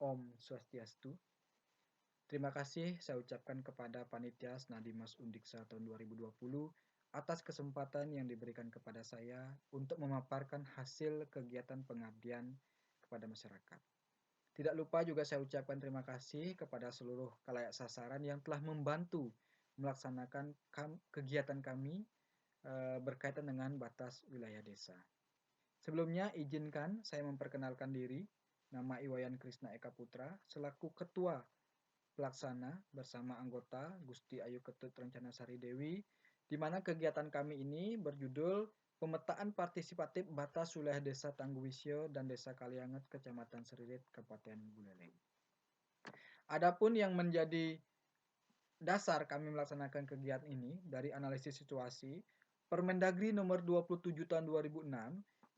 Om Swastiastu. Terima kasih saya ucapkan kepada Panitia Snadimas Undiksa tahun 2020 atas kesempatan yang diberikan kepada saya untuk memaparkan hasil kegiatan pengabdian kepada masyarakat. Tidak lupa juga saya ucapkan terima kasih kepada seluruh khalayak sasaran yang telah membantu melaksanakan kegiatan kami berkaitan dengan batas wilayah desa. Sebelumnya izinkan saya memperkenalkan diri. Nama Iwayan Krisna Eka Putra selaku Ketua Pelaksana bersama anggota Gusti Ayu Ketut Rencana Sari Dewi, di mana kegiatan kami ini berjudul Pemetaan Partisipatif Batas Wilayah Desa Tangguwisyo dan Desa Kalianget, Kecamatan Seririt, Kabupaten Buleleng. Adapun yang menjadi dasar kami melaksanakan kegiatan ini dari analisis situasi, Permendagri nomor 27 tahun 2006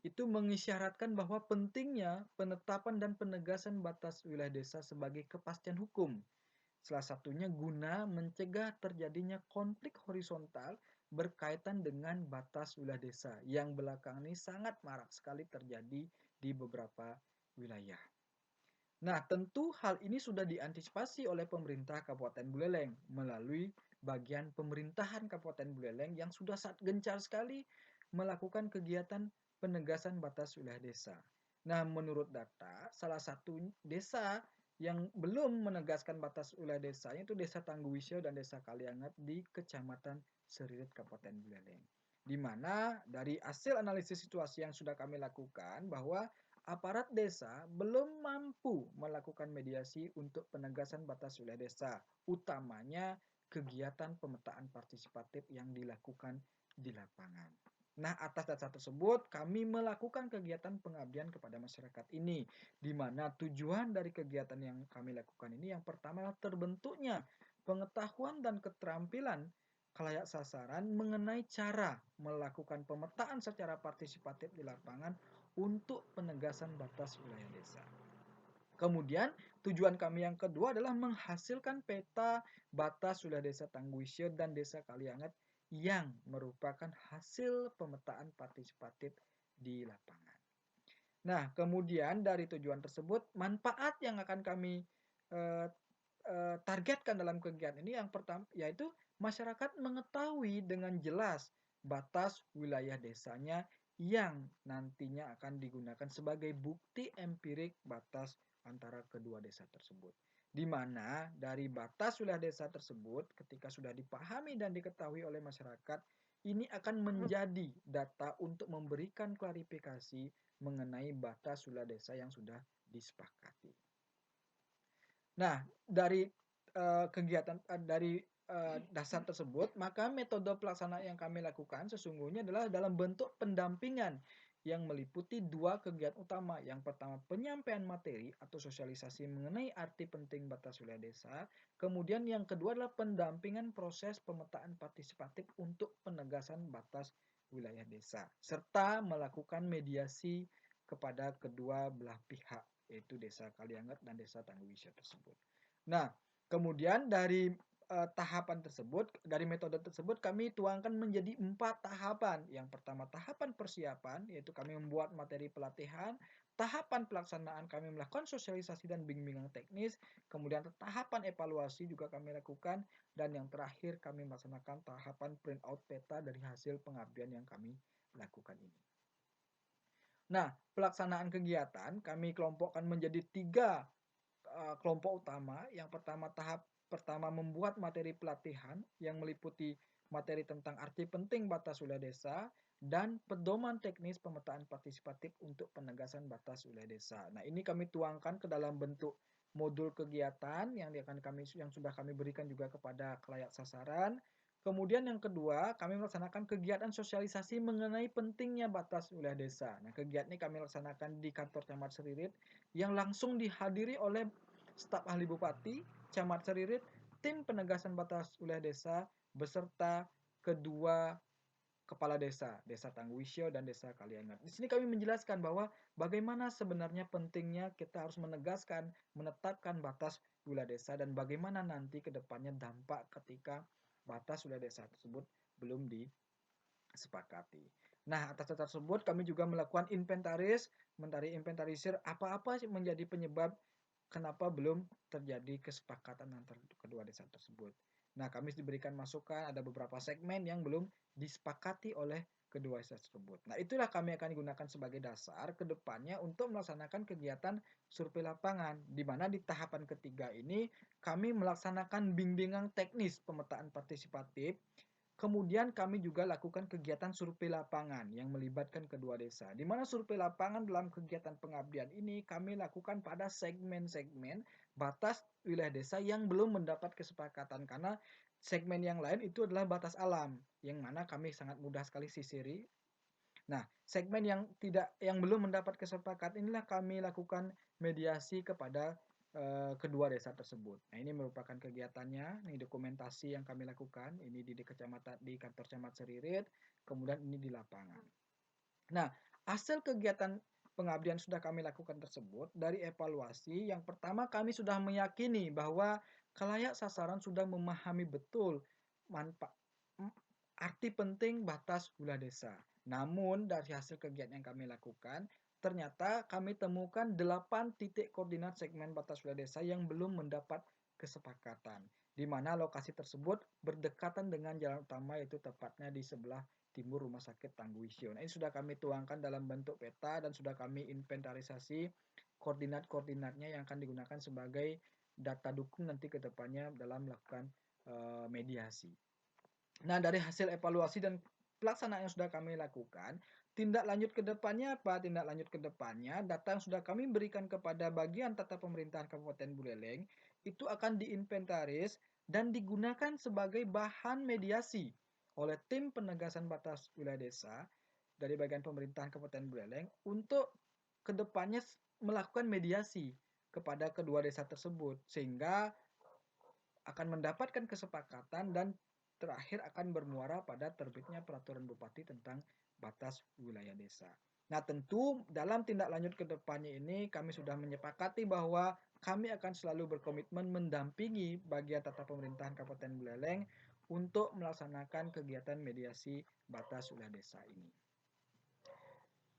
itu mengisyaratkan bahwa pentingnya penetapan dan penegasan batas wilayah desa sebagai kepastian hukum. Salah satunya guna mencegah terjadinya konflik horizontal berkaitan dengan batas wilayah desa yang belakangan ini sangat marak sekali terjadi di beberapa wilayah. Nah, tentu hal ini sudah diantisipasi oleh pemerintah Kabupaten Buleleng melalui bagian pemerintahan Kabupaten Buleleng yang sudah sangat gencar sekali melakukan kegiatan penegasan batas wilayah desa. Nah, menurut data, salah satu desa yang belum menegaskan batas wilayah desanya itu Desa Tangguwisyo dan Desa Kaliangat di Kecamatan Seririt, Kabupaten Buleleng. Di mana dari hasil analisis situasi yang sudah kami lakukan bahwa aparat desa belum mampu melakukan mediasi untuk penegasan batas wilayah desa, utamanya kegiatan pemetaan partisipatif yang dilakukan di lapangan. Nah, atas dasar tersebut, kami melakukan kegiatan pengabdian kepada masyarakat ini, di mana tujuan dari kegiatan yang kami lakukan ini yang pertama terbentuknya pengetahuan dan keterampilan khalayak sasaran mengenai cara melakukan pemetaan secara partisipatif di lapangan untuk penegasan batas wilayah desa. Kemudian tujuan kami yang kedua adalah menghasilkan peta batas wilayah desa Tangguwisyo dan desa Kalianget yang merupakan hasil pemetaan partisipatif di lapangan. Nah, kemudian dari tujuan tersebut, manfaat yang akan kami eh, targetkan dalam kegiatan ini yang pertama yaitu masyarakat mengetahui dengan jelas batas wilayah desanya yang nantinya akan digunakan sebagai bukti empirik batas antara kedua desa tersebut. Di mana dari batas wilayah desa tersebut ketika sudah dipahami dan diketahui oleh masyarakat, ini akan menjadi data untuk memberikan klarifikasi mengenai batas wilayah desa yang sudah disepakati. Nah, dari kegiatan dari dasar tersebut, maka metode pelaksanaan yang kami lakukan sesungguhnya adalah dalam bentuk pendampingan yang meliputi dua kegiatan utama. Yang pertama, penyampaian materi atau sosialisasi mengenai arti penting batas wilayah desa. Kemudian yang kedua adalah pendampingan proses pemetaan partisipatif untuk penegasan batas wilayah desa, serta melakukan mediasi kepada kedua belah pihak, yaitu Desa Kalianget dan Desa Tangguwisyo tersebut. Nah, kemudian dari tahapan tersebut, dari metode tersebut kami tuangkan menjadi 4 tahapan. Yang pertama tahapan persiapan, yaitu kami membuat materi pelatihan. Tahapan pelaksanaan kami melakukan sosialisasi dan bimbingan teknis. Kemudian tahapan evaluasi juga kami lakukan. Dan yang terakhir kami melaksanakan tahapan print out peta dari hasil pengabdian yang kami lakukan ini. Nah, pelaksanaan kegiatan kami kelompokkan menjadi 3 kelompok utama. Yang pertama tahap pertama membuat materi pelatihan yang meliputi materi tentang arti penting batas wilayah desa dan pedoman teknis pemetaan partisipatif untuk penegasan batas wilayah desa. Nah, ini kami tuangkan ke dalam bentuk modul kegiatan yang sudah kami berikan juga kepada khalayak sasaran. Kemudian yang kedua, kami melaksanakan kegiatan sosialisasi mengenai pentingnya batas wilayah desa. Nah, kegiatan ini kami laksanakan di kantor Camat Seririt yang langsung dihadiri oleh staf ahli bupati, camat Seririt, tim penegasan batas wilayah desa, beserta kedua kepala desa, Desa Tangguwisyo dan Desa Kaliangat. Di sini kami menjelaskan bahwa bagaimana sebenarnya pentingnya kita harus menegaskan, menetapkan batas wilayah desa dan bagaimana nanti ke depannya dampak ketika batas wilayah desa tersebut belum disepakati. Nah, atas dasar tersebut kami juga melakukan inventarisir apa-apa sih menjadi penyebab kenapa belum terjadi kesepakatan antar kedua desa tersebut. Nah, kami diberikan masukan ada beberapa segmen yang belum disepakati oleh kedua desa tersebut. Nah, itulah kami akan gunakan sebagai dasar ke depannya untuk melaksanakan kegiatan survei lapangan, di mana di tahapan ketiga ini kami melaksanakan bimbingan teknis pemetaan partisipatif. Kemudian kami juga lakukan kegiatan survei lapangan yang melibatkan kedua desa. Di mana survei lapangan dalam kegiatan pengabdian ini kami lakukan pada segmen-segmen batas wilayah desa yang belum mendapat kesepakatan, karena segmen yang lain itu adalah batas alam yang mana kami sangat mudah sekali sisiri. Nah, segmen yang belum mendapat kesepakatan inilah kami lakukan mediasi kepada kedua desa tersebut. Nah, ini merupakan kegiatannya, ini dokumentasi yang kami lakukan, ini di kecamatan di kantor camat Seririt, kemudian ini di lapangan. Nah, hasil kegiatan pengabdian sudah kami lakukan tersebut dari evaluasi, yang pertama kami sudah meyakini bahwa khalayak sasaran sudah memahami betul manfaat arti penting batas wilayah desa. Namun dari hasil kegiatan yang kami lakukan, ternyata kami temukan 8 titik koordinat segmen batas wilayah desa yang belum mendapat kesepakatan, di mana lokasi tersebut berdekatan dengan jalan utama, yaitu tepatnya di sebelah timur Rumah Sakit Tangguwisyo. Nah, ini sudah kami tuangkan dalam bentuk peta dan sudah kami inventarisasi koordinat-koordinatnya yang akan digunakan sebagai data dukung nanti ke depannya dalam melakukan mediasi. Nah, dari hasil evaluasi dan pelaksanaan yang sudah kami lakukan, tindak lanjut ke depannya apa? Tindak lanjut ke depannya, data yang sudah kami berikan kepada bagian tata pemerintahan Kabupaten Buleleng itu akan diinventaris dan digunakan sebagai bahan mediasi oleh tim penegasan batas wilayah desa dari bagian pemerintahan Kabupaten Buleleng untuk kedepannya melakukan mediasi kepada kedua desa tersebut, sehingga akan mendapatkan kesepakatan dan terakhir akan bermuara pada terbitnya peraturan bupati tentang batas wilayah desa. Nah, tentu dalam tindak lanjut ke depannya ini kami sudah menyepakati bahwa kami akan selalu berkomitmen mendampingi bagian tata pemerintahan Kabupaten Buleleng untuk melaksanakan kegiatan mediasi batas wilayah desa ini.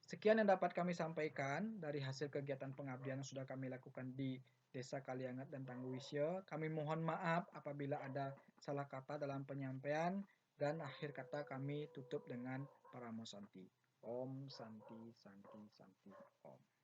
Sekian yang dapat kami sampaikan dari hasil kegiatan pengabdian yang sudah kami lakukan di Desa Kaliangat dan Tangguwisyo. Kami mohon maaf apabila ada salah kata dalam penyampaian, dan akhir kata kami tutup dengan Paramo Santi. Om Santi Santi Santi Om.